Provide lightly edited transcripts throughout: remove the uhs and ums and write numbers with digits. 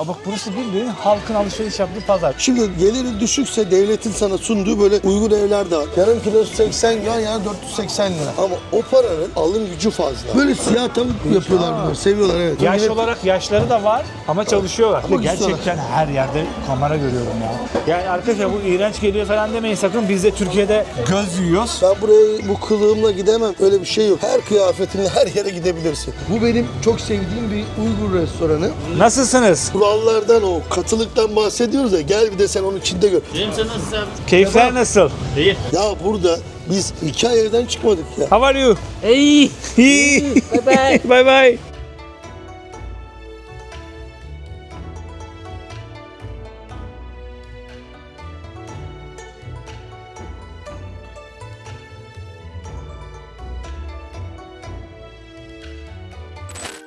Bak burası bildiğin halkın alışveriş yaptığı pazar. Şimdi geliri düşükse devletin sana sunduğu böyle uygun evler de var. Yarım kilosu 80 lira, yani 480 lira. Ama o paranın alım gücü fazla. Böyle siyah tavuk yapıyorlar bunlar. Seviyorlar, evet. Yaş olarak yaşları da var ama çalışıyorlar. Ama Gerçekten her yerde kamera görüyorum ya. Yani arkadaşlar bu iğrenç geliyor falan demeyin sakın. Biz de Türkiye'de göz yiyoruz. Ben buraya bu kılığımla gidemem. Öyle bir şey yok. Her kıyafetinle her yere gidebilirsin. Bu benim çok sevdiğim bir Uygur restoranı. Nasılsınız? Kurallardan, o katılıktan bahsediyoruz ya. Gel bir de sen onun içinde gör. Benim sen nasılsın? Keyifler nasıl? İyi. Ya burada biz 2 ay evden çıkmadık ya. How are you? İyi. Bye bye. Bye bye.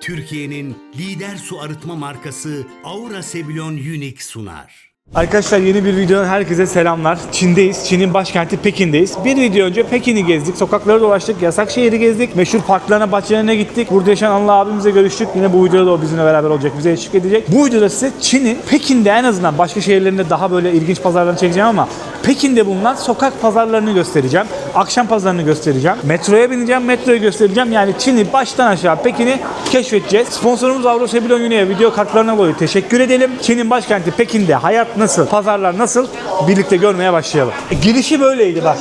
Türkiye'nin lider su arıtma markası Aura Sebilon Unique sunar. Arkadaşlar yeni bir videodan herkese selamlar. Çin'deyiz. Çin'in başkenti Pekin'deyiz. Bir video önce Pekin'i gezdik. Sokakları dolaştık. Yasak şehri gezdik. Meşhur parklarına, bahçelerine gittik. Burada yaşayan Anıl abimizle görüştük. Yine bu videoda o bizimle beraber olacak. Bize eşlik edecek. Bu videoda size Çin'in Pekin'de en azından başka şehirlerinde daha böyle ilginç pazarlarını çekeceğim ama Pekin'de bulunan sokak pazarlarını göstereceğim. Akşam pazarını göstereceğim. Metroya bineceğim. Metroyu göstereceğim. Yani Çin'i baştan aşağı Pekin'i keşfedeceğiz. Sponsorumuz Aura Sebilon Unique'ye video kartlarına dolayı teşekkür edelim. Çin'in başkenti Pekin'de hayat nasıl, pazarlar nasıl birlikte görmeye başlayalım. Girişi böyleydi bak.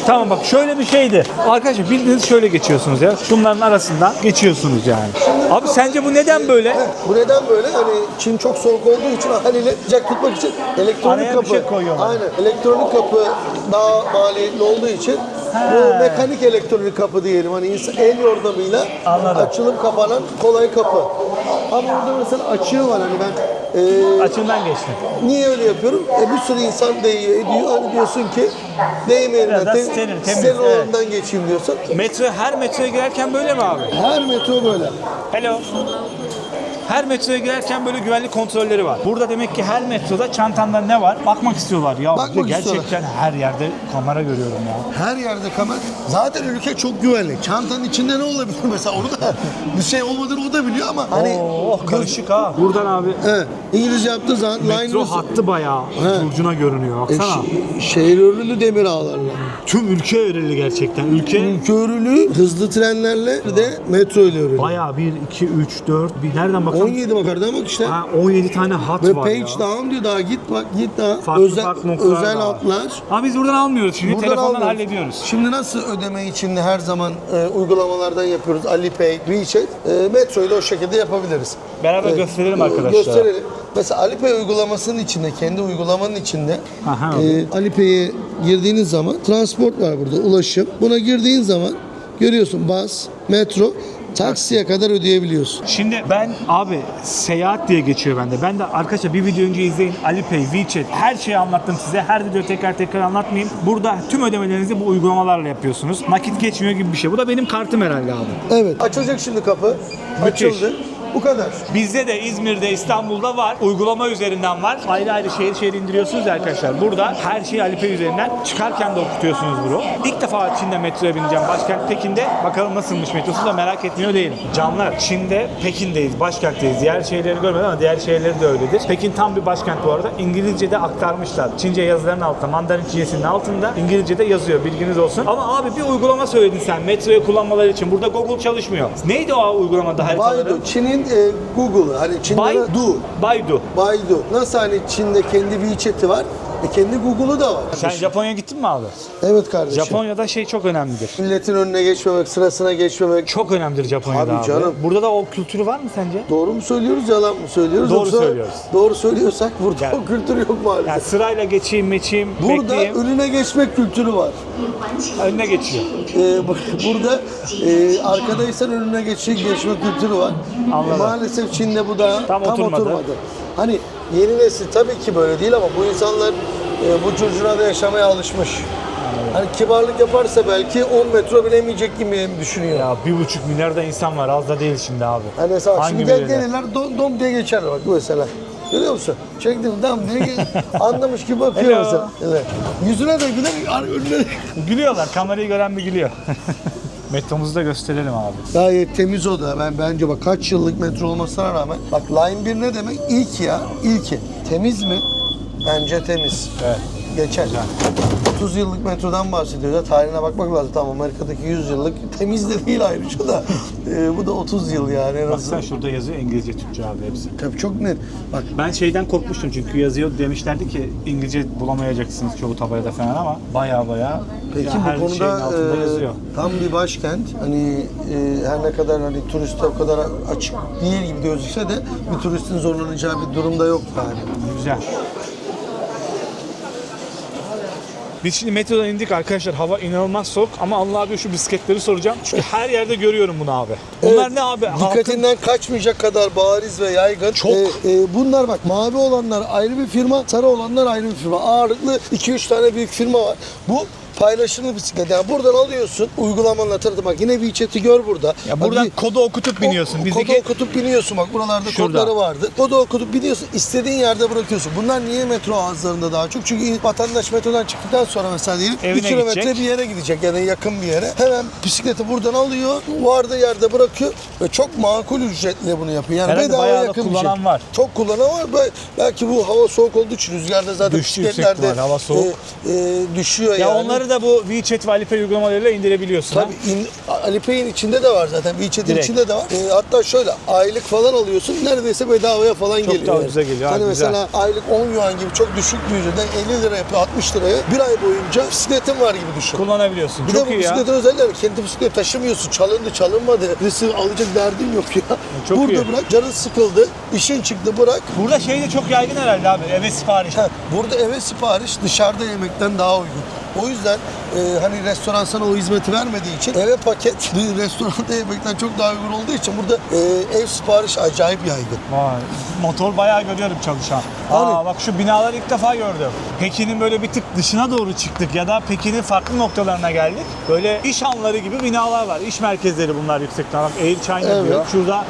Tamam bak şöyle bir şeydi. Arkadaşlar bildiğiniz şöyle geçiyorsunuz ya. Şunların arasından geçiyorsunuz yani. Abi sence bu neden böyle? Bu neden böyle? Hani Çin çok soğuk olduğu için haliyle sıcak tutmak için elektronik Araya bir kapı. şey koyuyorlar. Aynen. Elektronik kapı daha maliyetli olduğu için bu mekanik elektronik kapı diyelim. Hani insan el yordamıyla Anladım. açılıp kapanan kolay kapı. Ama burada mesela açığı var, hani ben Açığından geçtim. niye öyle yapıyorum? Bir sürü insan değiyor, ediyor. Hani diyorsun ki değmeyelim. Biraz daha steril, temiz, Steril evet. olandan geçeyim diyorsun. Her metroya girerken böyle mi abi? Her metro böyle. Hello. Her metroya girerken böyle güvenlik kontrolleri var. Burada demek ki her metroda çantanda ne var bakmak istiyorlar. Ya Bakmak burada gerçekten istiyorlar. her yerde kamera görüyorum ya. Her yerde kamera. Zaten ülke çok güvenli. Çantanın içinde ne olabilir mesela, onu da bir şey olmadığını o da biliyor ama hani Karışık ha. Buradan abi Evet, İngilizce yaptığı zaman metro hattı bayağı ucuna görünüyor. Baksana. şehir örülü demir ağlarla. Tüm ülke örülü gerçekten. Ülke Ülke örülü, hızlı trenlerle bir de metro ile örülü. bayağı 1, 2, 3, 4 bir nereden bakalım? 17 makarna bak işte. Ha, 17 tane hat Ve var page ya. down diyor, daha git bak git daha. Farklı noktalar özel da var. hatlar. Ama biz buradan almıyoruz şimdi. Buradan Telefondan almıyoruz. hallediyoruz. Şimdi nasıl ödeme içinde her zaman uygulamalardan yapıyoruz. Alipay, WeChat. Metroyu da o şekilde yapabiliriz. Beraber gösterelim arkadaşlar. Gösterelim. Mesela Alipay uygulamasının içinde, kendi uygulamanın içinde Aha. Alipay'e girdiğiniz zaman transport var burada, ulaşım. Buna girdiğin zaman görüyorsun bus, metro, taksiye kadar ödeyebiliyorsun. Şimdi ben abi seyahat diye geçiyor bende. Ben de arkadaşlar bir video önce izleyin. Alipay, WeChat her şeyi anlattım size. Her video tekrar anlatmayayım. Burada tüm ödemelerinizi bu uygulamalarla yapıyorsunuz. Nakit geçmiyor gibi bir şey. Bu da benim kartım herhalde abi. Evet. Açılacak şimdi kapı. Müthiş. Açıldı. Bu kadar. Bizde de İzmir'de, İstanbul'da var. Uygulama üzerinden var. Ayrı ayrı şehir indiriyorsunuz ya arkadaşlar. Burada her şeyi Alipay üzerinden çıkarken de okutuyorsunuz bunu. İlk defa Çin'de metroya bineceğim. Başkent Pekin'de. Bakalım nasılmış metrosu da merak etmiyor değilim. Canlar, Çin'de Pekin'deyiz, başkentteyiz. Diğer şehirleri görmedim ama diğer şehirleri de öyledir. Pekin tam bir başkent bu arada. İngilizce'de aktarmışlar. Çince yazıların altında, Mandarin Çincesinin altında İngilizce'de yazıyor. Bilginiz olsun. Ama abi bir uygulama söyledin sen metroya kullanmaları için. Burada Google çalışmıyor. Neydi o uygulamada haritaları? Baidu. Çin'in Google'ı. Hani Çin'de Baidu. Baidu. Nasıl hani Çin'de kendi WeChat'i var, kendi Google'u da var. Sen Japonya'ya gittin mi abi? Evet kardeşim. Japonya'da şey çok önemlidir. Milletin önüne geçmemek, sırasına geçmemek. Çok önemlidir Japonya'da Abi abi. canım. Burada da o kültürü var mı sence? Doğru mu söylüyoruz, yalan mı söylüyoruz? Doğru Yoksa söylüyoruz. Doğru söylüyorsak burada Yani- o kültür yok maalesef. Yani sırayla geçeyim, Burada bekleyeyim. önüne geçmek kültürü var. Önüne geçiyor. Burada arkadaysan önüne geçme kültürü var. Anladım. Maalesef Çin'de bu da Tam oturmadı. Hani yeni nesil tabii ki böyle değil ama bu insanlar bu curcunada yaşamaya alışmış. Hani kibarlık yaparsa belki 10 metro bilemeyecek gibi düşünüyor. Ya 1,5 milyar da insan var, az da değil şimdi abi. Hani mesela Hangi şimdi birileri? gelirler dom diye geçerler bak mesela. Görüyor musun? Çektim dam diye anlamış gibi bakıyor Hello. mesela. Evet. Yüzüne de güler, önüne de. Gülüyorlar, kamerayı gören bir gülüyor. Metromuzu da gösterelim abi. Gayet temiz o da. Bence bak kaç yıllık metro olmasına rağmen. Bak Line 1 ne demek? İlk ya. İlki. Temiz mi? Bence temiz. Evet. Geçer. Güzel. 30 yıllık metrodan bahsediyoruz. Ya, tarihine bakmak lazım. Tamam Amerika'daki 100 yıllık temiz de değil ayrıca da. Bu da 30 yıl yani en Baksana azından. şurada yazıyor İngilizce, Türkçe abi hepsi. Tabii çok net. Bak Ben şeyden korkmuştum çünkü yazıyor demişlerdi ki İngilizce bulamayacaksınız çoğu tabelada falan ama baya peki her bu şeyin konuda altında yazıyor. tam bir başkent. Hani her ne kadar hani turiste o kadar açık değil gibi gözükse de bir turistin zorlanacağı bir durumda yok yani. Güzel. Biz şimdi metrodan indik arkadaşlar. Hava inanılmaz soğuk ama Allah abi şu bisikletleri soracağım. Çünkü her yerde görüyorum bunu abi. Bunlar Evet, ne abi? Dikkatinden kaçmayacak kadar bariz ve yaygın. Çok. Bunlar bak mavi olanlar ayrı bir firma, sarı olanlar ayrı bir firma. Ağırlıklı 2-3 tane büyük firma var. Bu paylaşımlı bisiklet. Yani buradan alıyorsun, uygulamanla tanıtım. Bak yine WeChat'i gör burada. Ya buradan Bak, kodu okutup biniyorsun. Kodu okutup biniyorsun bak buralarda Şurada. kodları vardı. Kodu okutup biniyorsun istediğin yerde bırakıyorsun. Bunlar niye metro ağızlarında daha çok? Çünkü vatandaş metrodan çıktıktan sonra mesela diyelim Evine 1 kilometre gidecek. bir yere gidecek yani yakın bir yere. Hemen bisikleti buradan alıyor, vardığı yerde bırakıyor ve çok makul ücretle bunu yapıyor. Yani Herhalde bedava bayağı da yakın bir kullanan şey. var. Çok kullanan var. Belki bu hava soğuk olduğu için rüzgarda zaten Düştü yüksek bisikletlerde ihtimal, hava soğuk. düşüyor Ya yani. onları da bu WeChat ve Alipay uygulamalarıyla indirebiliyorsun. Tabii Alipay'in içinde de var zaten. WeChat'in Direkt. içinde de var. Hatta şöyle aylık falan alıyorsun. Neredeyse bedavaya falan Çok geliyor. daha yani. ucuza geliyor, Hani ha, güzel. mesela aylık 10 yuan gibi çok düşük bir ücretten 50 lira yapıyor 60 liraya. Bir ay boyunca bisikletin var gibi düşün. Kullanabiliyorsun. Bir Çok de bu iyi ya. bisikletin özellikleri kendi bisiklet taşımıyorsun. Çalındı çalınmadı. Birisi alacak derdin yok ya. Çok Burada iyi. bırak. Canın sıkıldı. İşin çıktı bırak. Burada şey de çok yaygın herhalde abi. Eve sipariş. Burada eve sipariş dışarıda yemekten daha uygun. O yüzden hani restoran sana o hizmeti vermediği için eve paket bir restoranda yemekten çok daha uygun olduğu için burada ev sipariş acayip yaygın. Vay. Motor bayağı görüyorum çalışan. Hani- Bak şu binaları ilk defa gördüm. Pekin'in böyle bir tık dışına doğru çıktık ya da Pekin'in farklı noktalarına geldik. Böyle iş hanları gibi binalar var. İş merkezleri bunlar yüksekten. Bak Air China Evet. diyor. Şurada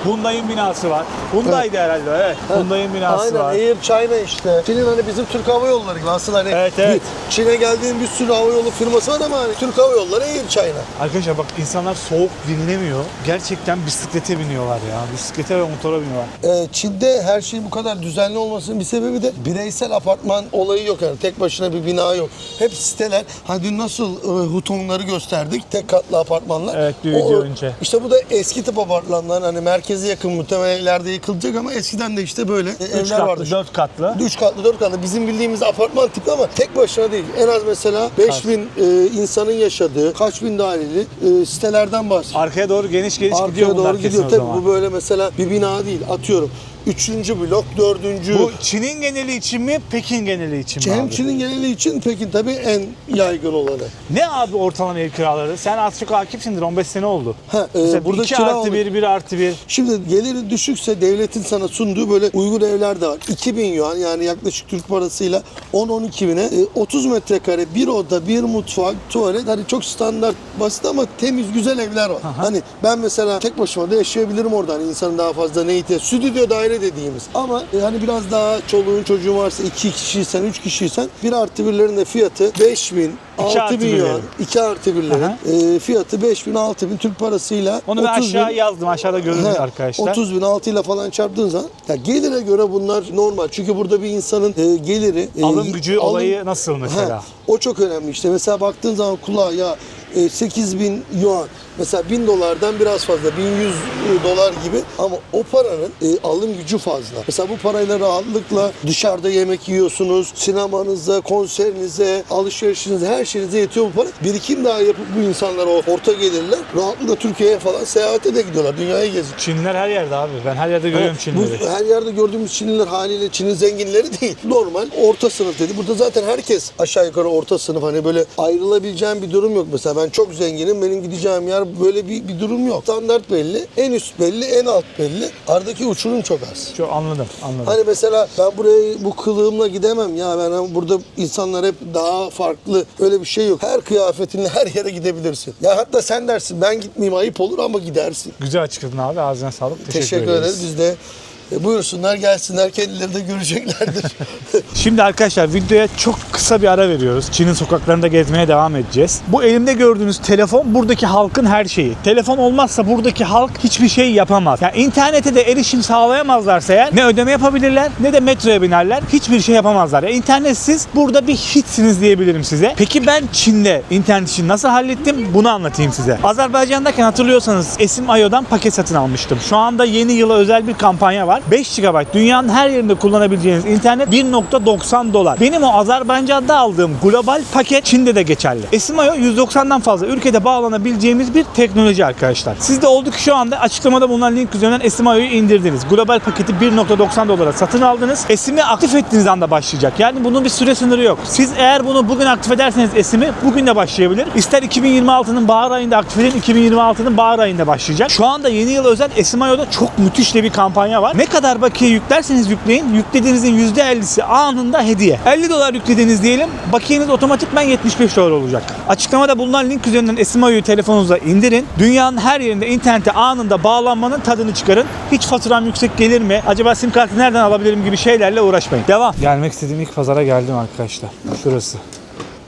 Hyundai'nin binası var. Hyundai'di herhalde. Evet. Hyundai'nin binası Aynen var. Air China işte. Çin'in hani bizim Türk Hava Yolları gibi aslında hani Evet. Çin'e geldiğin bir sürü hava yolu firması var ama hani Türk Hava Yolları Air China. Arkadaşlar bak insanlar soğuk dinlemiyor. Gerçekten bisiklete biniyorlar ya. Bisiklete ve motora biniyorlar. Çin'de her şey bu kadar düzenli olmasının bir sebebi de bireysel apartman olayı yok yani tek başına bir bina yok. Hep siteler. Hani dün nasıl Hutonları gösterdik tek katlı apartmanlar. Evet, bir video önce. İşte bu da eski tip apartmanlar hani merkeze yakın muhtemelen ileride yıkılacak ama eskiden de işte böyle 3 evler vardı. katlı, 4 katlı. 3 katlı 4 katlı bizim bildiğimiz apartman tipi ama tek başına değil. En az mesela 5000 insanın yaşadığı kaç bin daireli sitelerden bahsediyoruz. Arkaya doğru geniş gidiyor Arkaya bunlar doğru kesin gidiyor. o Tabii zaman. bu böyle mesela bir bina değil. Atıyorum 3. blok, 4. Bu Çin'in geneli için mi, Pekin geneli için mi Hem abi? Çin'in geneli için Pekin tabii en yaygın olanı. Ne abi ortalama ev kiraları? Sen az çok hakimsindir, 15 sene oldu. Burada Burada 2 kira artı olarak- 1, 1 artı 1. Şimdi geliri düşükse devletin sana sunduğu böyle uygun evler de var. 2000 yuan yani yaklaşık Türk parasıyla 10-12 bine 30 metrekare bir oda, bir mutfak, tuvalet hani çok standart basit ama temiz güzel evler var. Hani ben mesela tek başıma da yaşayabilirim orada hani insanın daha fazla ne ihtiyaç. Stüdyo daire dediğimiz ama hani biraz daha çoluğun çocuğun varsa 2 kişiysen 3 kişiysen 1 artı 1'lerin de fiyatı 5000 İki artı 6000 yuan. birlerin. 2 artı 1'lerin fiyatı 5000 6000 Türk parasıyla Onu ben 30 bin. aşağı yazdım. Aşağıda görünüyor He, arkadaşlar. 30 bin 6 ile falan çarptığın zaman ya gelire göre bunlar normal. Çünkü burada bir insanın geliri Alım gücü olayı nasıl mesela? o çok önemli işte. Mesela baktığın zaman kulağa ya 8.000 yuan mesela 1000 dolardan biraz fazla 1100 dolar gibi ama o paranın alım gücü fazla. Mesela bu parayla rahatlıkla dışarıda yemek yiyorsunuz. Sinemanıza, konserinize, alışverişinize her şeyinize yetiyor bu para. Birikim daha yapıp bu insanlar o orta gelirler rahatlıkla Türkiye'ye falan seyahate de gidiyorlar. Dünyaya geziyor. Çinliler her yerde abi. Ben her yerde görüyorum Çinlileri. Bu her yerde gördüğümüz Çinliler haliyle Çin'in zenginleri değil. Normal orta sınıf dedi. Burada zaten herkes aşağı yukarı orta sınıf. Hani böyle ayrılabileceğim bir durum yok. Mesela ben çok zenginim. Benim gideceğim yer böyle bir durum yok. Standart belli. En üst belli. En alt belli. Aradaki uçurum çok az. Çok anladım. Hani mesela ben buraya bu kılığımla gidemem ya ben burada insanlar hep daha farklı öyle bir şey yok. Her kıyafetinle her yere gidebilirsin. Ya hatta sen dersin ben gitmeyeyim ayıp olur ama gidersin. Güzel açıkladın abi. Ağzına sağlık. Teşekkür ederiz. Biz de Buyursunlar gelsinler, kendileri de göreceklerdir. Şimdi arkadaşlar videoya çok kısa bir ara veriyoruz. Çin'in sokaklarında gezmeye devam edeceğiz. Bu elimde gördüğünüz telefon buradaki halkın her şeyi. Telefon olmazsa buradaki halk hiçbir şey yapamaz. Yani internete de erişim sağlayamazlarsa eğer ne ödeme yapabilirler ne de metroya binerler. Hiçbir şey yapamazlar. Yani internetsiz burada bir hiçsiniz diyebilirim size. Peki ben Çin'de internet işini nasıl hallettim? Bunu anlatayım size. Azerbaycan'dayken hatırlıyorsanız Esim.io'dan paket satın almıştım. Şu anda yeni yıla özel bir kampanya var. 5 GB dünyanın her yerinde kullanabileceğiniz internet 1.90 dolar. Benim o Azerbaycan'da aldığım global paket Çin'de de geçerli. Esim.io 190'dan fazla ülkede bağlanabileceğimiz bir teknoloji arkadaşlar. Siz de oldu ki şu anda açıklamada bulunan link üzerinden Esim.io'yu indirdiniz. Global paketi 1.90 dolara satın aldınız. Esim'i aktif ettiğiniz anda başlayacak. Yani bunun bir süre sınırı yok. Siz eğer bunu bugün aktif ederseniz Esim'i bugün de başlayabilir. İster 2026'nın bahar ayında aktif edin, 2026'nın bahar ayında başlayacak. Şu anda yeni yıl özel Esim.io'da çok müthiş de bir kampanya var. Ne kadar bakiye yüklerseniz yükleyin, yüklediğinizin %50'si anında hediye. 50 dolar yüklediniz diyelim, bakiyeniz otomatikman 75 dolar olacak. Açıklamada bulunan link üzerinden Esim.io'yu telefonunuza indirin. Dünyanın her yerinde internete anında bağlanmanın tadını çıkarın. Hiç faturam yüksek gelir mi? Acaba sim kartı nereden alabilirim gibi şeylerle uğraşmayın. Devam. Gelmek istediğim ilk pazara geldim arkadaşlar. Şurası.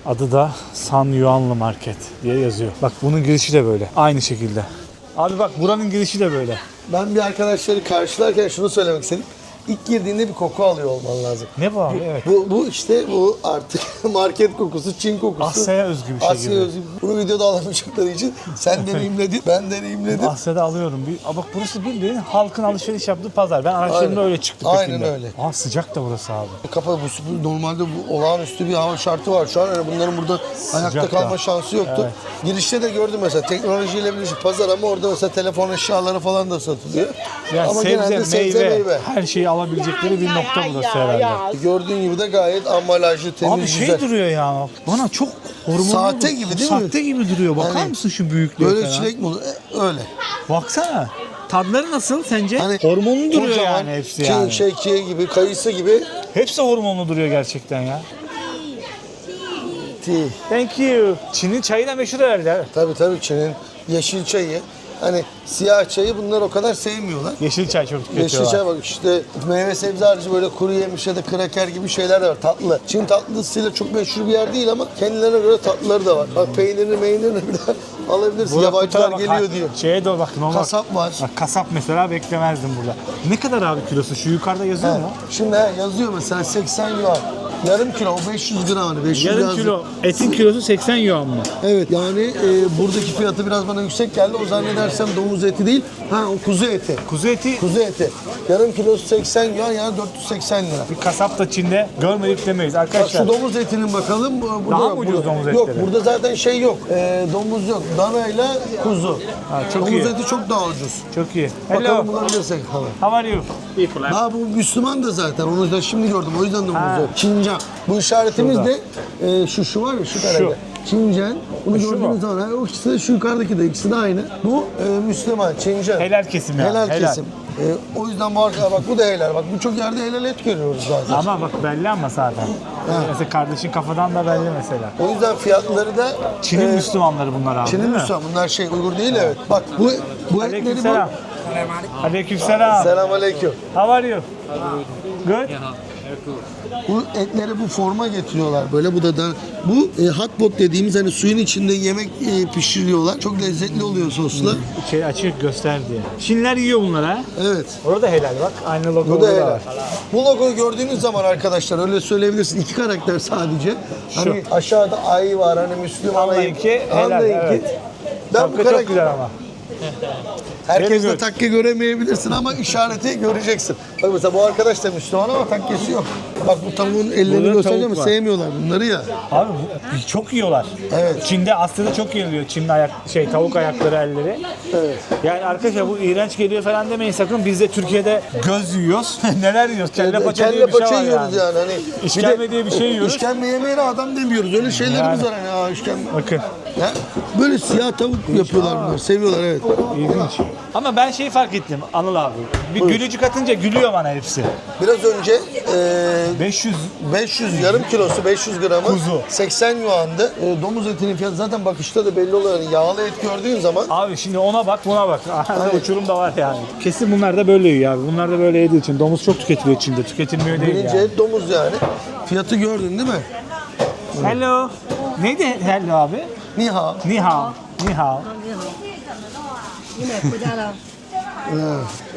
Adı da San Yuanlı Market diye yazıyor. Bak bunun girişi de böyle. Aynı şekilde. Abi bak buranın girişi de böyle. Ben bir arkadaşları karşılarken şunu söylemek istedim. İlk girdiğinde bir koku alıyor olman lazım. Ne bu abi? Evet. Bu işte bu artık market kokusu, Çin kokusu. Asya'ya özgü bir şey gibi. Asya'ya özgü. Bunu videoda alamayacakları için sen deneyimledin, ben deneyimledim. Asya'da alıyorum. Bak burası bildiğin halkın alışveriş yaptığı pazar. Ben araştırdığımda öyle çıktı. Aynen Pekin'de. öyle. Sıcak da burası abi. Normalde bu olağanüstü bir hava şartı var şu an. Yani bunların burada ayakta da. kalma şansı yoktu. Evet. Girişte de gördüm mesela teknolojiyle birleşik pazar ama orada mesela telefon eşyaları falan da satılıyor. Yani ama sebze, genelde sebze meyve. her şeyi alabilecekleri bir nokta burası herhalde. Gördüğün gibi de gayet ambalajlı, temiz, Abi güzel. duruyor ya. Bana çok hormonlu. Sahte gibi değil mi? Sahte gibi duruyor. Bakar Yani mısın şu büyüklüğe Böyle falan? çilek mi olur? Öyle. Baksana. Tadları nasıl sence? Hani hormonlu duruyor kocaman, yani hepsi yani. Çin gibi, kayısı gibi. Hepsi hormonlu duruyor gerçekten ya. Tea. Thank you. Çin'in çayı da meşhur herhalde. Tabii Çin'in yeşil çayı. Hani siyah çayı bunlar o kadar sevmiyorlar. Yeşil çay çok tüketiyorlar. Yeşil çay bak işte meyve sebze harici böyle kuru yemiş ya da kraker gibi şeyler de var tatlı. Çin tatlısıyla çok meşhur bir yer değil ama kendilerine göre tatlıları da var. Bak meynirini bile alabilirsin. Burada Yabancılar bak, geliyor diyor. Şeye doğru bak. Normal. Kasap var. Bak, kasap mesela beklemezdim burada. Ne kadar abi kilosu? Şu yukarıda yazıyor mu? Şimdi yazıyor mesela 80 yuan. Yarım kilo o 500 gram hani 500 Yarım yazıyor. kilo. Etin kilosu 80 yuan mı? Evet yani buradaki fiyatı biraz bana yüksek geldi. O zannedersem domuz eti değil. O kuzu eti. Kuzu eti Kuzu eti. Yarım kilosu 80 yuan yani 480 lira. bir kasap da Çin'de görmedik demeyiz Bak arkadaşlar. şu domuz etinin bakalım. Burada, Daha mı ucuz domuz Yok etleri? burada zaten şey yok. Domuz yok. Danayla kuzu. çok domuz iyi. eti çok daha ucuz. Çok iyi. Hello. Bakalım bulabilirsek. How are you? Daha bu Müslüman da zaten. Onu da şimdi gördüm. O yüzden domuz yok. Çincan. Bu işaretimiz Şurada. de şu var ya şu karede. Çincan. Bunu Şu mu? gördüğünüz zaman o ikisi de şu yukarıdaki de ikisi de aynı. Bu Müslüman, Çincan. Helal kesim yani. Helal kesim. O yüzden bu arkadaşlar bak bu da helal. Bak birçok yerde helal et görüyoruz zaten. Ama bak belli ama zaten. Mesela kardeşin kafadan da belli mesela. O yüzden fiyatları da Çin'in Müslümanları bunlar abi. Çin'in değil mi? Müslüman. Bunlar şey Uygur değil evet. Bak bu etleri Aleykümselam. Aleykümselam. Selamünaleyküm. How are you? Good. Bu etleri bu forma getiriyorlar böyle bu da bu hot pot dediğimiz hani suyun içinde yemek pişiriyorlar. Çok lezzetli oluyor sosla. Şey açık göster diye. Çinliler yiyor bunları ha. Evet. Orada helal bak. Aynı logo Bu da orada helal. var. Bu logoyu gördüğünüz zaman arkadaşlar öyle söyleyebilirsin. 2 karakter sadece. Hani aşağıda ay var hani Müslüman Anlayın ayı. ki helal, Anlayın evet. ki. Ben bu Şapka çok karakter güzel ama. herkesle Very good. takke göremeyebilirsin ama işareti göreceksin. Bak mesela bu arkadaş da Müslüman ama takkesi yok. Bak bu tavuğun ellerini Burada göstereceğim tavuk ama var. sevmiyorlar bunları ya. Abi çok yiyorlar. Evet. Çin'de Asya'da çok yiyiliyor. Çin'de tavuk ayakları elleri. Evet. Yani arkadaşlar bu iğrenç geliyor falan demeyin sakın. Biz de Türkiye'de göz yiyoruz. Neler yiyoruz? Kelle paça diye bir şey var yiyoruz yani. Hani İşkembe diye bir şey yiyoruz. İşkembe yemeğine adam demiyoruz. Öyle şeylerimiz var hani. Işkembe. Bakın. Ya, Böyle siyah tavuk yapıyorlar bunlar. Seviyorlar evet. İlginç. Ama ben şeyi fark ettim Anıl abi. Bir gülücük atınca gülüyor bana hepsi. Biraz önce 500 500 yarım kilosu 500 gramı Kuzu. 80 yuandı. Domuz etinin fiyatı zaten bakışta da belli oluyor. Yani yağlı et gördüğün zaman Abi şimdi ona bak buna bak. Arada uçurum da var yani. Kesin bunlar da böyle yiyor abi. Bunlar da böyle yediği için. Domuz çok tüketiliyor Çin'de. Tüketilmiyor değil birinci yani. et domuz yani. Fiyatı gördün değil mi? Hello. Neydi hello abi? Ni hao. Ni hao. Ni hao. 你买回家了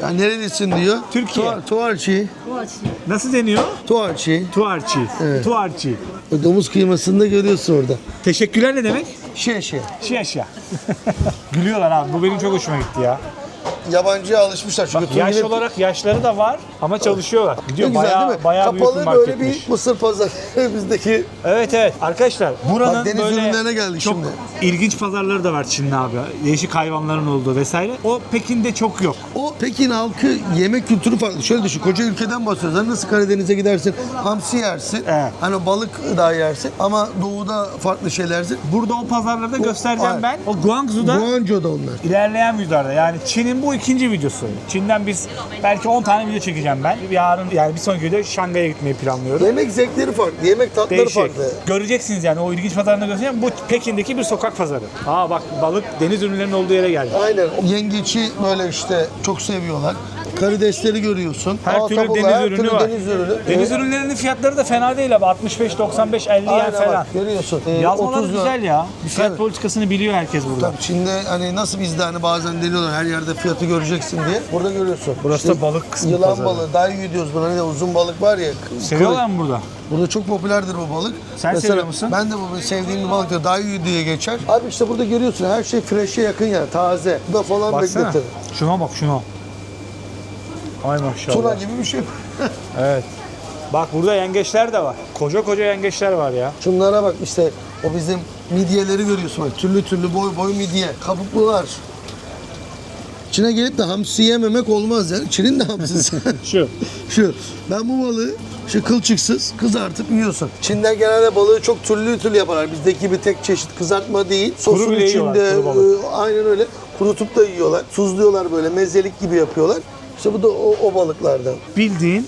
Yani nerelisin diyor. Türkiye. Tuarçi. 多少钱？ Nasıl deniyor? Tuarçi. Tuarçi. Evet. Tuarçi. Domuz kıymasını da görüyorsun orada. Teşekkürler ne demek? Şey. Şiyaşya. Gülüyorlar abi. Bu benim çok hoşuma gitti ya. Yabancıya alışmışlar çünkü. Bak yaş olarak yaşları da var ama çalışıyorlar. ne Gidiyor güzel değil bayağı mi? bayağı büyük bir Kapalı böyle marketmiş. bir mısır pazarı bizdeki. Evet arkadaşlar buranın Bak, deniz böyle ürünlerine geldik çok şimdi. ilginç pazarları da var Çin'de abi. Değişik hayvanların olduğu vesaire. O Pekin'de çok yok. O Pekin halkı yemek kültürü farklı. Şöyle düşün, koca ülkeden bahsediyoruz. Hani nasıl Karadeniz'e gidersin, hamsi yersin, Evet. hani balık da yersin ama doğuda farklı şeyler yersin. Burada o pazarlarda göstereceğim evet. ben. O Guangzhou'da Guangzhou'da onlar. ilerleyen videolarda yani Çin'in bu ikinci videosu. Çin'den biz belki 10 tane video çekeceğim ben. Yarın yani bir sonraki video Şangay'a gitmeyi planlıyorum. Yemek zevkleri farklı, yemek tatları Değişik. farklı. Göreceksiniz yani o ilginç pazarını göstereceğim. Bu Pekin'deki bir sokak pazarı. Aa bak balık deniz ürünlerinin olduğu yere geldi. Aynen. Yengeçi böyle işte çok seviyorlar. Karidesleri görüyorsun. Her türlü Alkabulla, deniz her ürünü türlü var. deniz ürünü. Deniz ürünlerinin fiyatları da fena değil abi. 65, 95, 50 yen Aynen falan. bak, görüyorsun. Yazmaları 30 lira. güzel ya. Bir fiyat Tabii. politikasını biliyor herkes burada. Tabii Çin'de hani nasıl bizde hani bazen deniyorlar her yerde fiyatı göreceksin diye. Burada görüyorsun. Burası da balık kısmı Yılan pazarı. balığı, daiyu diyoruz buna. Hani uzun balık var ya. Seviyorlar mı burada? Burada çok popülerdir bu balık. Sen seviyor musun? Ben de bu sevdiğim bir balık daiyu diye geçer. Abi işte burada görüyorsun her şey fresh'e yakın yani taze. Bu da falan Baksana. bekletir. Şuna bak şuna. Ay maşallah. Tuna gibi bir şey. Evet. Bak burada yengeçler de var. Koca koca yengeçler var ya. Şunlara bak işte o bizim midyeleri görüyorsun. Bak, türlü türlü boy midye. Kabuklular. Çin'e gelip de hamsi yememek olmaz yani. Çin'in de hamsisi. Şu. Şu. Ben bu balığı şu kılçıksız kızartıp yiyorsun. Çin'den genelde balığı çok türlü türlü yaparlar. Bizdeki gibi tek çeşit kızartma değil. Sosun bile yiyorlar, içinde kuru balık. aynen öyle. Kurutup da yiyorlar. Tuzluyorlar böyle mezelik gibi yapıyorlar. İşte bu da o balıklardan. Bildiğin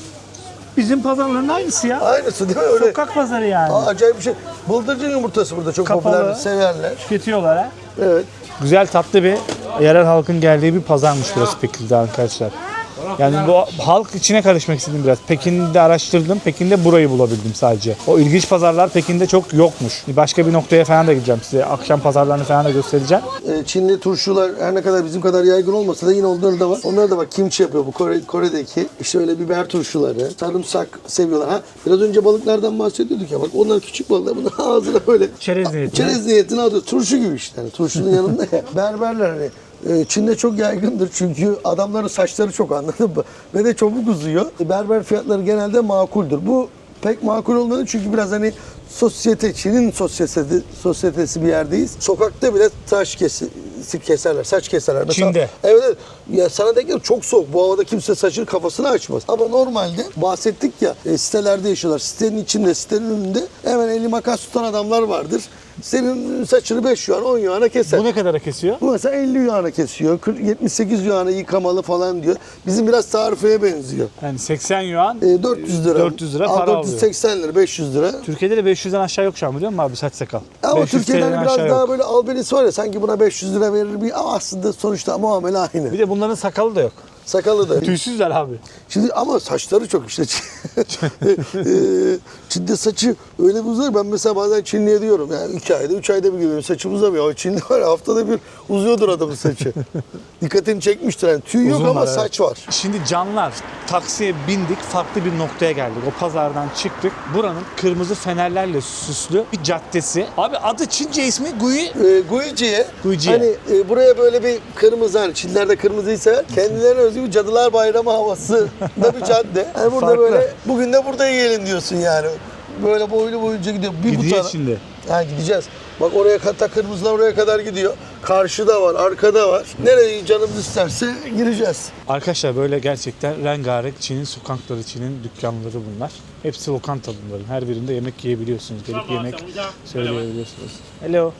bizim pazarların aynısı ya. Aynısı değil mi öyle? Sokak pazarı yani. Acayip bir şey. Bıldırcın yumurtası burada çok Kapalı. popüler. Severler. Tüketiyorlar ha. Evet. Güzel tatlı bir yerel halkın geldiği bir pazarmış burası Pekin'de arkadaşlar. Yani bu halk içine karışmak istedim biraz. Pekin'de araştırdım. Pekin'de burayı bulabildim sadece. O ilginç pazarlar Pekin'de çok yokmuş. Başka bir noktaya falan da gideceğim size. Akşam pazarlarını falan da göstereceğim. Çinli turşular her ne kadar bizim kadar yaygın olmasa da yine onları da var. Onlar da bak kimchi yapıyor bu Kore'deki. İşte öyle biber turşuları, sarımsak seviyorlar. Ha biraz önce balıklardan bahsediyorduk ya bak onlar küçük balıklar bunun ağzına böyle Çerez niyetine. çerez niyetine atıyor. Turşu gibi işte. Yani turşunun yanında ya. Berberler hani Çin'de çok yaygındır çünkü adamların saçları çok anladın mı? Ve de çabuk uzuyor. Berber fiyatları genelde makuldür. Bu pek makul olmadı çünkü biraz hani Çin'in sosyetesi bir yerdeyiz. Sokakta bile keserler, saç keserler. Mesela, Çin'de? Evet. Ya sana denk gelir çok soğuk. Bu havada kimse saçını kafasını açmaz. Ama normalde bahsettik ya sitelerde yaşıyorlar. Sitenin içinde, sitenin önünde hemen eli makas tutan adamlar vardır. Senin saçını 5 yuan, 10 yuana keser. Bu ne kadara kesiyor? Bu mesela 50 yuana kesiyor. 78 yuana yıkamalı falan diyor. Bizim biraz tarifeye benziyor. Yani 80 yuan. 400 lira. 400 lira para 480 lira, 500 lira. Türkiye'de de 500'den aşağı yok şu an biliyor musun abi saç sakal? Ama 500 Türkiye'de TL'den hani biraz aşağı daha yok. böyle albenisi var ya sanki buna 500 lira verir bir ama aslında sonuçta muamele aynı. Bir de bunların sakalı da yok. Sakalı da. Tüysüzler abi. Şimdi ama saçları çok işte. Çin'de saçı öyle bir uzar. Ben mesela bazen Çinli'ye diyorum yani 2 ayda 3 ayda bir gibi saçım uzamıyor. O Çinli var ya haftada bir uzuyordur adamın saçı. Dikkatini çekmiştir yani. Tüy yok Uzun ama var, evet. saç var. Şimdi canlar taksiye bindik farklı bir noktaya geldik. O pazardan çıktık. Buranın kırmızı fenerlerle süslü bir caddesi. Abi adı Çince ismi Gui. Guiji'ye Guiji'ye. hani buraya böyle bir kırmızı hani Çinlilerde kırmızıyı sever. Kendilerine özgü bir Cadılar Bayramı havası da bir cadde. Yani burada Farklı. böyle bugün de burada yiyelim diyorsun yani. Böyle boylu boyunca gidiyor. Bir bu Gideceğiz tarafa- şimdi. Ha gideceğiz. Bak oraya kata kırmızılar oraya kadar gidiyor. Karşıda var, arkada var. Nereye canımız isterse gireceğiz. Arkadaşlar böyle gerçekten rengarenk Çin'in sokakları, Çin'in dükkanları bunlar. Hepsi lokanta bunların. Her birinde yemek yiyebiliyorsunuz. Gelip yemek söyleyebiliyorsunuz. Hello.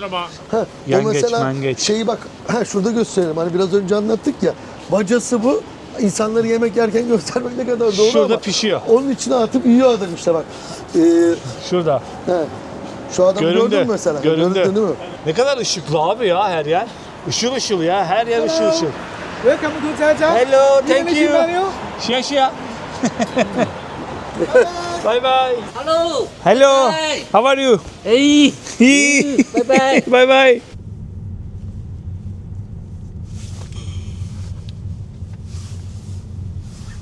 O Yengeç, mesela mengeç. şeyi bak, şurada gösterelim. Hani biraz önce anlattık ya. Bacası bu. İnsanları yemek yerken göstermek ne kadar doğru Şurada ama pişiyor. onun içine atıp yiyor adam işte bak. Şurada. He. Şu adam gördün mü mesela? Göründü. Gördün değil mi? Ne kadar ışıklı abi ya her yer. Işıl ışıl ya. Her yer ışıl ışıl. Welcome to Jaja. Hello, thank you. Mario. Xia xia. Bye bye. Hello. Hello. Bye. How are you? Hey. bye bye. Bye bye.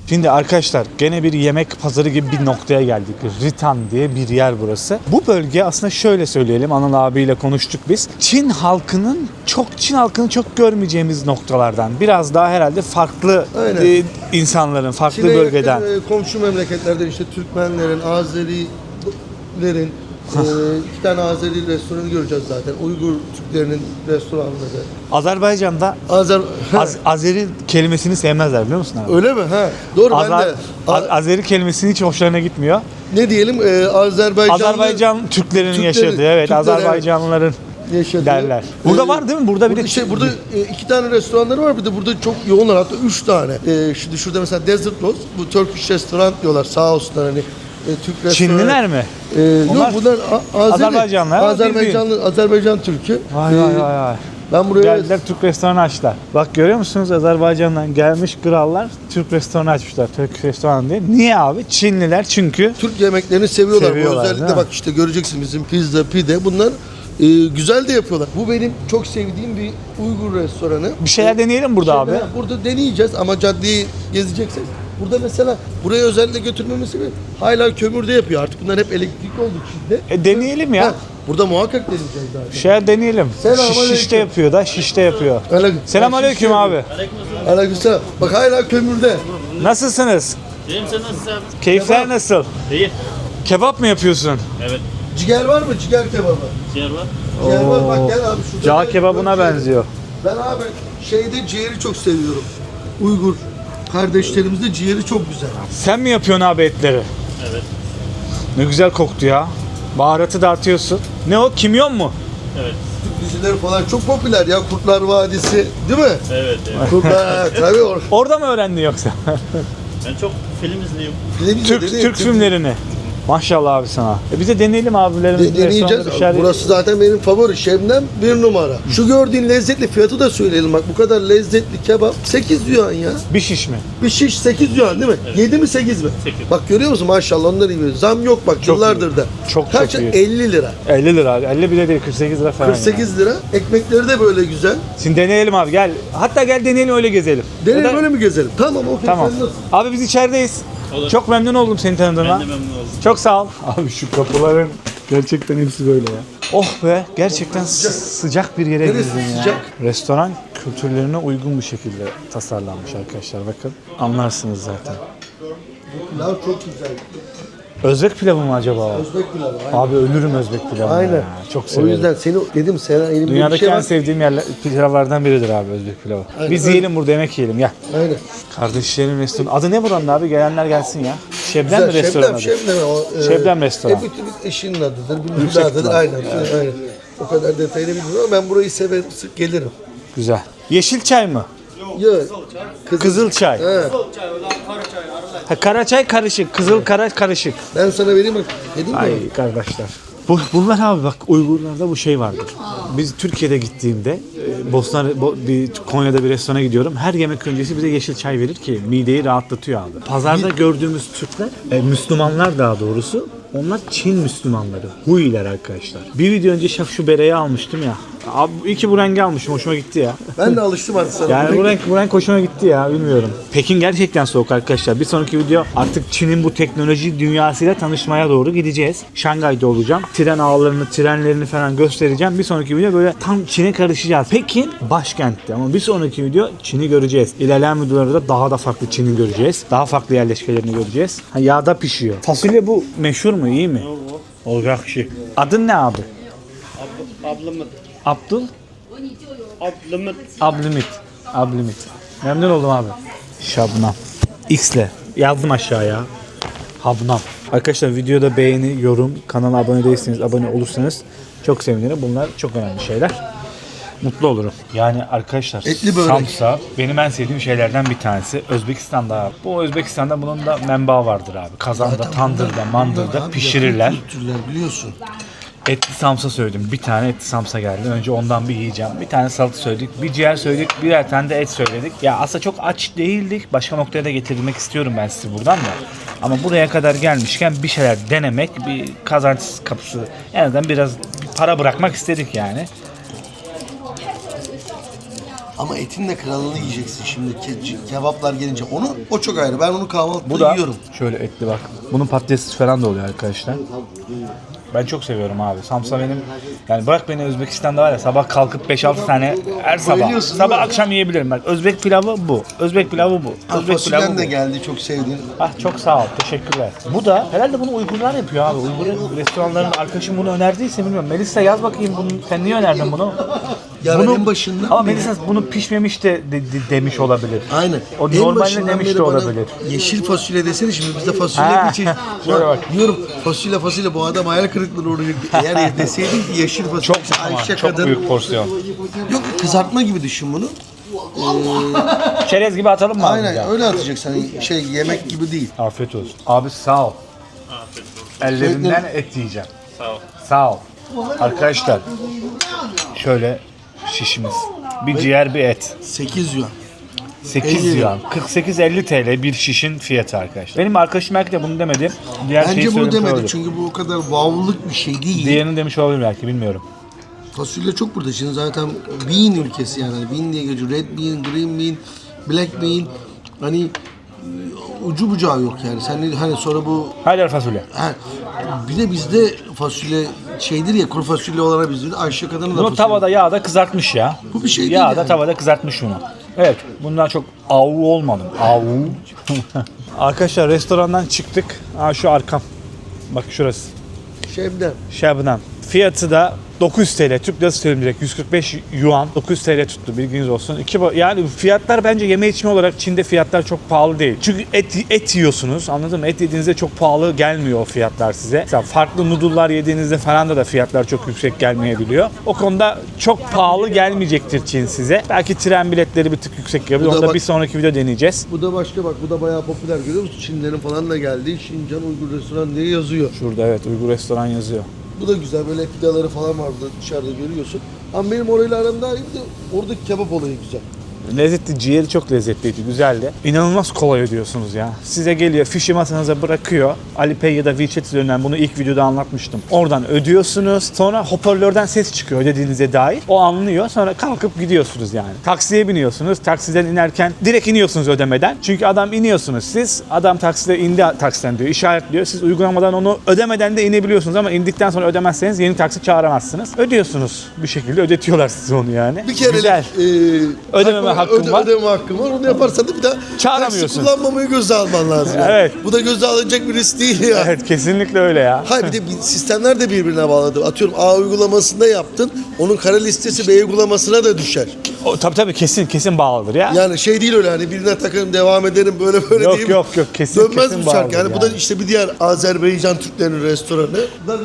Şimdi arkadaşlar gene bir yemek pazarı gibi bir noktaya geldik. Ritan diye bir yer burası. Bu bölge aslında şöyle söyleyelim, Anıl abiyle konuştuk biz. Çin halkının çok görmeyeceğimiz noktalardan. Biraz daha herhalde farklı Aynen. insanların, farklı Çin'e bölgeden. yakın, komşu memleketlerden işte Türkmenlerin, Azerilerin, iki tane Azeri restoranı göreceğiz zaten. Uygur Türklerinin restoranları. Azerbaycan'da Azeri kelimesini sevmezler biliyor musun abi? Öyle mi? Ha. Doğru ben de. Azeri kelimesi hiç hoşlarına gitmiyor. Ne diyelim? Azerbaycan Türklerinin yaşadığı, evet, Türkler, Azerbaycanlıların yaşadığı. derler. Burada var değil mi? Burada bir de Burada iki tane restoranları var, bir de burada çok yoğunlar, hatta 3 tane. Şimdi şurada mesela Desert Rose, bu Turkish Restaurant diyorlar, sağ olsunlar hani. Türk restoranı. Çinliler mi? Yok bunlar Azerbaycanlılar ama Azerbaycan Türk'ü. Vay vay vay. Ben buraya Geldiler Türk restoranı açtılar. Bak görüyor musunuz, Azerbaycan'dan gelmiş krallar Türk restoranı açmışlar. Türk restoranı diye. Niye abi? Çinliler çünkü Türk yemeklerini seviyorlar. Seviyorlar, Özellikle değil mi? bak işte göreceksin bizim pizza, pide, bunlar güzel de yapıyorlar. Bu benim çok sevdiğim bir Uygur restoranı. bir şeyler deneyelim burada abi. Burada deneyeceğiz ama caddeyi gezeceksek. Burada mesela buraya özellikle götürmemiz sebebi hala kömürde yapıyor. Artık bunlar hep elektrikli oldu Çin'de. Deneyelim ya. Ha, burada muhakkak deneyeceğiz zaten. Bir şeyler deneyelim. Selamünaleyküm. Şişte yapıyor da, şişte yapıyor. Selamünaleyküm Şişte abi. Aleykümselam. Bak hala kömürde. Nasılsınız? İyiyim, sen nasılsın abi? Keyifler nasıl? İyi. Kebap mı yapıyorsun? Evet. Ciğer var mı? Ciğer kebabı. Ciğer var. Ciğer var, bak gel abi şurada. Cağ Gel, kebabına bak ciğeri. benziyor. Ben abi şeyde ciğeri çok seviyorum. Uygur kardeşlerimizde ciğeri çok güzel. Sen mi yapıyorsun abi etleri? Evet. Ne güzel koktu ya. Baharatı da atıyorsun. Ne o? Kimyon mu? Evet. Türk dizileri falan çok popüler ya. Kurtlar Vadisi değil mi? Evet. Kurtlar tabii Orada mı öğrendin yoksa? Ben çok film izliyorum. Türk filmlerini. Maşallah abi sana. Biz de deneyelim abilerimiz. Deneyeceğiz. Burası zaten benim favori. Şebnem 1 numara. Şu gördüğün lezzetli fiyatı da söyleyelim. Bak bu kadar lezzetli kebap 8 yuan ya. Bir şiş mi? Bir şiş 8 yuan değil mi? Evet. 7 mi 8 mi? 8. Bak görüyor musun maşallah onlar gibi. Zam yok bak Çok yıllardır iyi. da. Çok Kaç? iyi. 50 lira. 50 lira abi. 50 bile değil, 48 lira falan. 48 lira. Ekmekleri de böyle güzel. Şimdi deneyelim abi, gel. Hatta gel deneyelim, öyle gezelim. Deneyelim Ya da- öyle mi gezelim? Tamam okey. Tamam. Sen nasıl? Abi biz içerideyiz. Olur. Çok memnun oldum seni tanıdığıma. Ben de memnun oldum. Çok sağ ol. Abi şu kapıların gerçekten hepsi böyle ya. Oh be, gerçekten sıcak bir yere Neresi girdin ya. sıcak? Restoran kültürlerine uygun bir şekilde tasarlanmış arkadaşlar, bakın. Anlarsınız zaten. Pilav çok güzel. Özbek pilavı mı acaba o? Özbek pilavı. Aynen. Abi ölürüm Özbek pilavına Aynen. ya. Çok O severim. yüzden seni dedim Seren elimde bir Dünyadaki şey en var. sevdiğim pilavlardan biridir abi Özbek pilavı. Aynen, Biz öyle. yiyelim burada, yemek yiyelim, gel. Aynen. Kardeşlerin restoranı. Adı ne buranın abi? Gelenler gelsin ya. Şebnem Güzel. mi restoran adı? Şebnem. Şebnem restoran. Bütün eşinin adıdır. Bilmem Yüksek ne adıdır. ihtimal. Aynen. Aynen. O kadar detayını bilmiyorum ama ben burayı severim. Sık gelirim. Güzel. Yeşil çay mı? Yok. Kızıl çay. He. Ha, kara çay karışık, kızıl kara karışık. Ben sana vereyim bak. Yedin mi? Ay kardeşler. Bunlar abi bak, Uygurlarda bu şey vardır. Biz Türkiye'de gittiğimde Konya'da bir restorana gidiyorum. Her yemek öncesi bize yeşil çay verir ki mideyi rahatlatıyor abi. Pazarda gördüğümüz Türkler, Müslümanlar daha doğrusu, onlar Çin Müslümanları. Huiler arkadaşlar. Bir video önce şu bereyi almıştım ya. Abi iyi ki bu rengi almışım, hoşuma gitti ya. Ben de alıştım artık sana. Yani bu renk hoşuma gitti ya, bilmiyorum. Pekin gerçekten soğuk arkadaşlar. Bir sonraki video artık Çin'in bu teknoloji dünyasıyla tanışmaya doğru gideceğiz. Şangay'da olacağım. Tren ağlarını, trenlerini falan göstereceğim. Bir sonraki video böyle tam Çin'e karışacağız. Pekin başkentti ama bir sonraki video Çin'i göreceğiz. İlerleyen videolarda daha da farklı Çin'i göreceğiz. Daha farklı yerleşkelerini göreceğiz. Ha, yağda pişiyor. Fasulye bu meşhur mu, iyi mi? Olacak şey. Adın ne abi? Ablamın. Abdul? Ablamın. Ablimit. Memnun oldum abi. Şabnam. X'le. Yazdım aşağıya. Habnam. Arkadaşlar videoda beğeni, yorum, kanala abone değilseniz abone olursanız çok sevinirim. Bunlar çok önemli şeyler. Mutlu olurum. Yani arkadaşlar Etli börek. samsa benim en sevdiğim şeylerden bir tanesi. Özbekistan'da abi. Bu Özbekistan'da bunun da menbaı vardır abi. Kazanda, tandırda, mandırda pişirirler. Yakın kültürler biliyorsun. Etli samsa söyledim. Bir tane etli samsa geldi. Önce ondan bir yiyeceğim. Bir tane salata söyledik. Bir ciğer söyledik. Birer tane de et söyledik. Ya aslında çok aç değildik. Başka noktaya da getirmek istiyorum ben sizi buradan da. Ama buraya kadar gelmişken bir şeyler denemek, bir kazanç kapısı. En azından biraz bir para bırakmak istedik yani. Ama etin de kralını yiyeceksin şimdi. Kebaplar gelince. O çok ayrı. Ben onu kahvaltıda Bu da yiyorum. şöyle etli bak. Bunun patatessiz falan da oluyor arkadaşlar. Ben çok seviyorum abi. Samsa benim, yani bırak beni Özbekistan'da var ya, sabah kalkıp 5-6 tane her sabah. Bayılıyorsun Sabah değil mi? akşam yiyebilirim ben. Özbek pilavı bu. Özbek pilavı bu. Özbek pilavı Fasulyen bu. de geldi. Çok sevdim. Ah çok sağ ol. Teşekkürler. Bu da herhalde bunu Uygurlar yapıyor abi. Uygur restoranların arkadaşım bunu önerdiyse bilmiyorum. Melisa yaz bakayım bunu. Sen niye önerdin bunu? Ya ben en başından Ama beri- Melisa bunu pişmemiş de demiş olabilir. Aynen. O En normalde başından demiş beri de bana olabilir. Yeşil fasulye desene, şimdi bizde fasulye Ha, bir çeşit. şöyle bak. Diyorum fasulye bu adam hayal kırıklığına uğrayacak. Eğer deseydin ki yeşil fasulye, Çok işte ama Ayşe çok kadın. büyük porsiyon. Yok, kızartma gibi düşün bunu. Çerez gibi atalım mı abi? Aynen ya? öyle atacaksın. Hani yemek gibi değil. Afiyet olsun. Abi sağ ol. Ellerinden et yiyeceğim. Sağ ol. Sağ ol. Arkadaşlar şöyle şişimiz. Bir ciğer bir et. 8 yuan. 8 50 yuan. 48-50 TL bir şişin fiyatı arkadaşlar. Benim arkadaşım belki de bunu demedi. Diğer şeyi Bence bunu söylemiş demedi olabilir. çünkü bu o kadar wow'luk bir şey değil. Diğerini demiş olabilir belki, bilmiyorum. Fasulye çok burada. Şimdi zaten bean ülkesi yani. Hani bean diye geçiyor. Red bean, green bean, black bean. Hani ucu bucağı yok yani. Sen hani sonra bu Her yer fasulye. bir de bizde fasulye şeydir ya, kuru fasulye olarak bizde Ayşe kadını da Bunu fasulye. tavada yağda kızartmış ya. Bu bir şey değil Yağda yani. tavada kızartmış bunu. Evet, bundan çok avu olmadım. Avu. Arkadaşlar restorandan çıktık. Aa, şu arkam. Bak şurası. Şebnem. Şebnem. Fiyatı da 900 TL. Türk lirası söylemeyecek. 145 yuan. 900 TL tuttu. Bilginiz olsun. Yani fiyatlar bence yeme içme olarak Çin'de fiyatlar çok pahalı değil. Çünkü et yiyorsunuz. Anladın mı? Et yediğinizde çok pahalı gelmiyor o fiyatlar size. Mesela farklı noodle'lar yediğinizde falan da fiyatlar çok yüksek gelmeyebiliyor. O konuda çok pahalı gelmeyecektir Çin size. Belki tren biletleri bir tık yüksek gelebilir. Bu da Onu da bak- bir sonraki video deneyeceğiz. Bu da başka bak, bu da bayağı popüler, görüyor musun? Çinlerin falan da geldiği Şincan Uygur Restoran diye yazıyor. Şurada evet Uygur restoran yazıyor. Bu da güzel, böyle pidaları falan var burada dışarıda görüyorsun. Ama benim orayla aram daha iyi de oradaki kebap olayı güzel. Lezzetli, ciğeri çok lezzetliydi, güzeldi. İnanılmaz kolay ödüyorsunuz ya. Size geliyor, fişi masanıza bırakıyor. Alipay ya da WeChat üzerinden, bunu ilk videoda anlatmıştım. Oradan ödüyorsunuz. Sonra hoparlörden ses çıkıyor ödediğinize dair. O anlıyor. Sonra kalkıp gidiyorsunuz yani. Taksiye biniyorsunuz. Taksiden inerken direkt iniyorsunuz ödemeden. Çünkü adam iniyorsunuz siz. Adam takside indi, taksiden diyor, işaretliyor. Siz uygulamadan onu ödemeden de inebiliyorsunuz ama indikten sonra ödemezseniz yeni taksi çağıramazsınız. Ödüyorsunuz. Bir şekilde ödetiyorlar size onu yani. Bir kere Güzel. Ödememe hakkım var. Ödeme hakkım var. Onu yaparsan da bir daha Çağıramıyorsun. taksi kullanmamayı göze alman lazım. yani. Evet. Bu da göze alınacak bir risk değil ya. Evet kesinlikle öyle ya. Hayır, bir de sistemler de birbirine bağladı. Atıyorum A uygulamasında yaptın. Onun kara listesi B uygulamasına da düşer. Tabii kesin bağlıdır ya. Yani şey değil öyle, hani birine takarım devam ederim böyle Yok, değil. yok, kesin Dönmez bu şarkı. bağlıdır Yani bu da işte bir diğer Azerbaycan Türklerinin restoranı.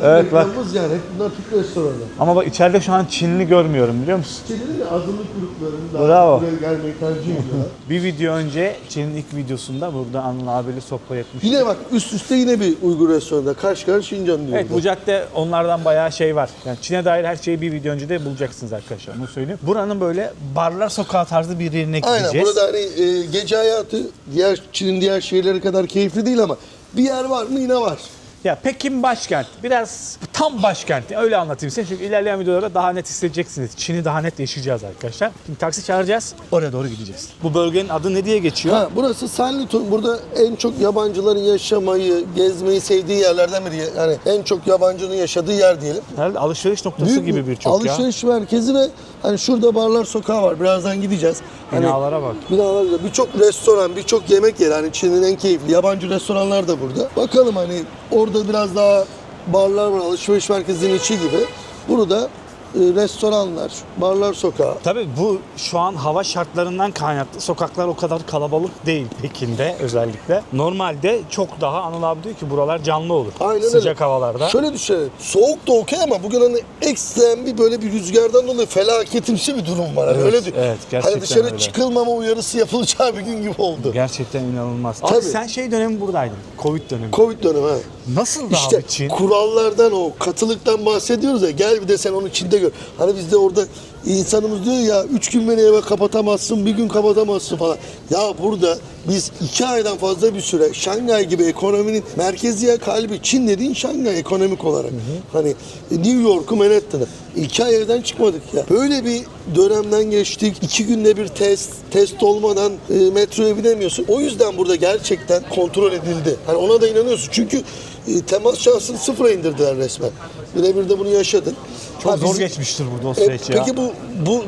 Evet, bak. Yani hep bunlar Türk restoranı. Ama bak içeride şu an Çinli görmüyorum biliyor musun? Çin'in azınlık gruplarının Bravo. buraya gelmeyi tercih ediyorlar. Bir video önce Çin'in ilk videosunda burada Anıl abiyle sohbet etmiş. Yine bak üst üste yine bir Uygur restoranı. Kaşgar, Şincan diyor. Evet bu cadde onlardan bayağı şey var. Yani Çin'e dair her şeyi bir video önce de bulacaksınız arkadaşlar. Bunu söyleyeyim. Buranın böyle barlar sokağı tarzı bir yerine gideceğiz. Aynen, burada hani gece hayatı Çin'in diğer şehirleri kadar keyifli değil ama bir yer var mı yine var. Ya Pekin başkent. Biraz tam başkent. Öyle anlatayım size. Çünkü ilerleyen videolarda daha net hissedeceksiniz. Çin'i daha net yaşayacağız arkadaşlar. Şimdi taksi çağıracağız. Oraya doğru gideceğiz. Bu bölgenin adı ne diye geçiyor? Ha, burası Sanlitun. Burada en çok yabancıların yaşamayı, gezmeyi sevdiği yerlerden biri. Yani en çok yabancının yaşadığı yer diyelim. Herhalde alışveriş noktası Büyük gibi bir birçok ya. alışveriş merkezi ve hani şurada barlar sokağı var. Birazdan gideceğiz. Hani Binalara bak. binalar güzel. Birçok restoran, birçok yemek yeri. Hani Çin'in en keyifli yabancı restoranlar da burada. Bakalım, hani orada biraz daha barlar var, alışveriş merkezinin içi gibi. Burada restoranlar, barlar sokağı. Tabii bu şu an hava şartlarından kaynaklı. Sokaklar o kadar kalabalık değil Pekin'de özellikle. Normalde çok daha, Anıl abi diyor ki buralar canlı olur. Aynen Sıcak öyle. havalarda. Şöyle düşünelim. Soğuk da okey ama bugün hani ekstrem bir böyle bir rüzgardan dolayı felaketimsi bir durum var. Hani Evet, öyle evet, gerçekten hani dışarı öyle. çıkılmama uyarısı yapılacağı bir gün gibi oldu. Gerçekten inanılmaz. Abi Tabii. sen şey dönemi buradaydın. Covid dönemi. Covid dönemi ha. Nasıl da İşte abi Çin? kurallardan, o katılıktan bahsediyoruz ya, gel bir de sen onu Çin'de gör. Hani bizde orada insanımız diyor ya 3 gün beni eve kapatamazsın, bir gün kapatamazsın falan. Ya burada biz 2 aydan fazla bir süre Şangay gibi ekonominin merkezi kalbi, Çin dediğin Şangay ekonomik olarak. Hani New York'u, Manhattan'ı 2 ay evden çıkmadık ya. Böyle bir dönemden geçtik. 2 günde bir test olmadan metroya binemiyorsun. O yüzden burada gerçekten kontrol edildi. Hani ona da inanıyorsun. Çünkü temas şansını sıfıra indirdiler resmen. Birebir de bunu yaşadın. Çok Ha, zor bizim- geçmiştir burada o süreç ya. Peki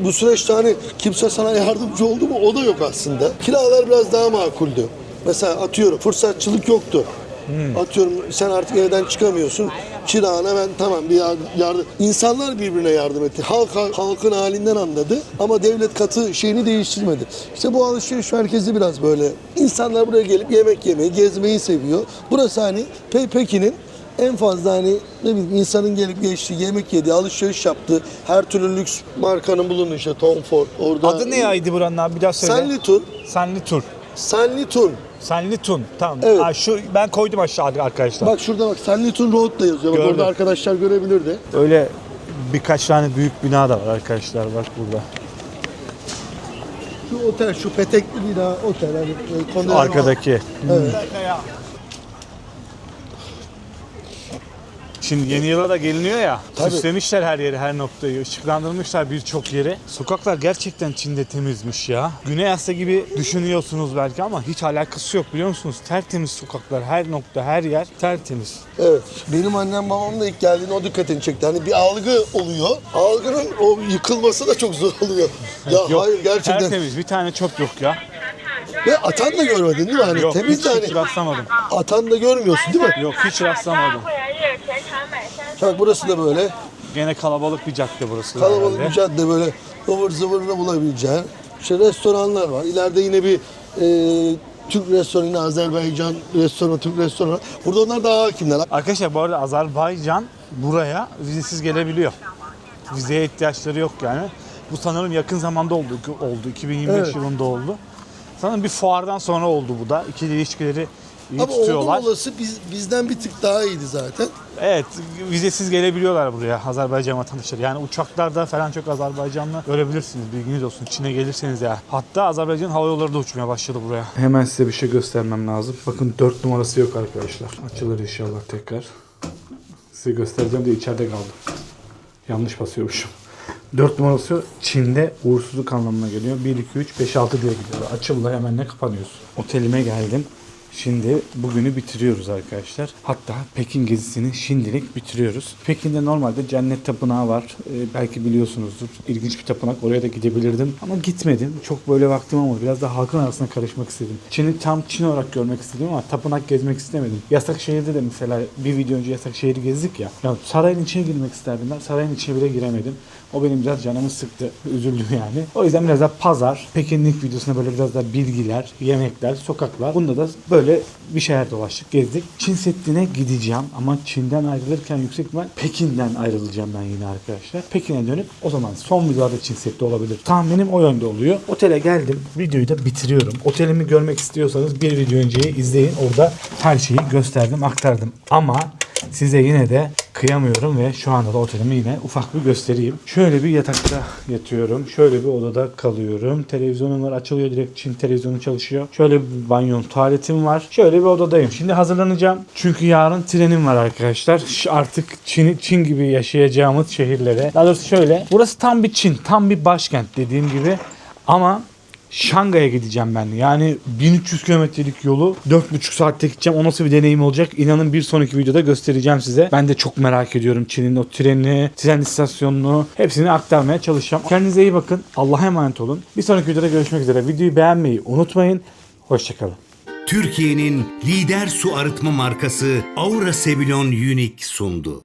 bu süreçte hani kimse sana yardımcı oldu mu? O da yok aslında. Kiralar biraz daha makuldü. Mesela atıyorum fırsatçılık yoktu. Atıyorum sen artık evden çıkamıyorsun. Kirana ben tamam bir yardım. İnsanlar birbirine yardım etti. Halkın halinden anladı ama devlet katı şeyini değiştirmedi. İşte bu alışveriş merkezi biraz böyle. İnsanlar buraya gelip yemek yemeyi, gezmeyi seviyor. Burası hani Pekin'in en fazla hani ne bileyim insanın gelip geçtiği, yemek yediği, alışveriş yaptığı, her türlü lüks markanın bulunduğu işte Tom Ford orada. Adı ne yaydı buranın abi, bir daha söyle. Sanlitun. Sanlitun. Sanlitun. Sanlitun. Tamam. Evet. Ha, şu ben koydum aşağı arkadaşlar. Bak şurada bak Sanlitun Road da yazıyor. Bak Gördüm. orada arkadaşlar görebilirdi. Öyle birkaç tane büyük bina da var arkadaşlar, bak burada. Şu otel, şu petekli bina otel. Hani, kondener var. Arkadaki. Evet. Şimdi yeni yıla da geliniyor ya. Tabii. Süslemişler her yeri, her noktayı. Işıklandırmışlar birçok yeri. Sokaklar gerçekten Çin'de temizmiş ya. Güney Asya gibi düşünüyorsunuz belki ama hiç alakası yok, biliyor musunuz? Tertemiz sokaklar, her nokta, her yer tertemiz. Evet. Benim annem babam da ilk geldiğinde o dikkatini çekti. Hani bir algı oluyor. Algının o yıkılması da çok zor oluyor. Ya Yok, hayır gerçekten. tertemiz, bir tane çöp yok ya. Ve atan da görmedin değil mi? Hani Yok, temiz hiç, de hani hiç rastlamadım. atan da görmüyorsun değil mi? Yok, hiç rastlamadım. Bak burası da böyle Gene kalabalık bir cadde burası. kalabalık herhalde. bir cadde, böyle ıvır zıvırını bulabileceğin. İşte restoranlar var. İleride yine bir Türk restoranı, yine Azerbaycan restoranı, Türk restoranı var. Burada onlar daha hakimler. Arkadaşlar bu arada Azerbaycan buraya vizesiz gelebiliyor. Vizeye ihtiyaçları yok yani. Bu sanırım yakın zamanda oldu. 2025 Evet. yılında oldu. Sanırım bir fuardan sonra oldu bu da. İkili ilişkileri iyi Ama tutuyorlar. oldum olası bizden bir tık daha iyiydi zaten. Evet, vizesiz gelebiliyorlar buraya Azerbaycan vatandaşları. Yani uçaklarda falan çok Azerbaycanlı görebilirsiniz, bilginiz olsun. Çin'e gelirseniz ya. Hatta Azerbaycan hava yolları da uçmaya başladı buraya. Hemen size bir şey göstermem lazım. Bakın 4 numarası yok arkadaşlar. Açılır inşallah tekrar. Size göstereceğim de içeride kaldı. Yanlış basıyormuşum. 4 numarası Çin'de uğursuzluk anlamına geliyor. 1, 2, 3, 5, 6 diye gidiyor. Açıldı, hemen ne kapanıyorsun. Otelime geldim. Şimdi bugünü bitiriyoruz arkadaşlar. Hatta Pekin gezisini şimdilik bitiriyoruz. Pekin'de normalde Cennet Tapınağı var. Belki biliyorsunuzdur. İlginç bir tapınak. Oraya da gidebilirdim. Ama gitmedim. Çok böyle vaktim olmadı. Biraz da halkın arasına karışmak istedim. Çin'i tam Çin olarak görmek istedim ama tapınak gezmek istemedim. Yasakşehir'de de mesela bir video önce Yasakşehir'i gezdik ya. Ya sarayın içine girmek isterdim ben. Sarayın içine bile giremedim. O benim biraz canımı sıktı. Üzüldüm yani. O yüzden biraz daha pazar, Pekinlik videosuna böyle biraz daha bilgiler, yemekler, sokaklar. Bunda da böyle bir şeyler dolaştık, gezdik. Çin Seddi'ne gideceğim ama Çin'den ayrılırken yüksek ihtimal Pekin'den ayrılacağım ben yine arkadaşlar. Pekin'e dönüp o zaman son videoda Çin Seddi olabilir. Tahminim o yönde oluyor. Otele geldim. Videoyu da bitiriyorum. Otelimi görmek istiyorsanız bir video önceyi izleyin. Orada her şeyi gösterdim, aktardım. Ama size yine de kıyamıyorum ve şu anda da otelimi yine ufak bir göstereyim. Şöyle bir yatakta yatıyorum. Şöyle bir odada kalıyorum. Televizyonum var, açılıyor direkt, Çin televizyonu çalışıyor. Şöyle bir banyom, tuvaletim var. Şöyle bir odadayım. Şimdi hazırlanacağım. Çünkü yarın trenim var arkadaşlar. Artık Çin gibi yaşayacağımız şehirlere. Daha doğrusu şöyle. Burası tam bir Çin, tam bir başkent dediğim gibi. Ama Şangay'a gideceğim ben. Yani 1300 kilometrelik yolu 4,5 saatte gideceğim. O nasıl bir deneyim olacak? İnanın bir sonraki videoda göstereceğim size. Ben de çok merak ediyorum Çin'in o trenini, tren istasyonunu, hepsini aktarmaya çalışacağım. Kendinize iyi bakın. Allah'a emanet olun. Bir sonraki videoda görüşmek üzere. Videoyu beğenmeyi unutmayın. Hoşçakalın. Türkiye'nin lider su arıtma markası Aura Sebilon Unique sundu.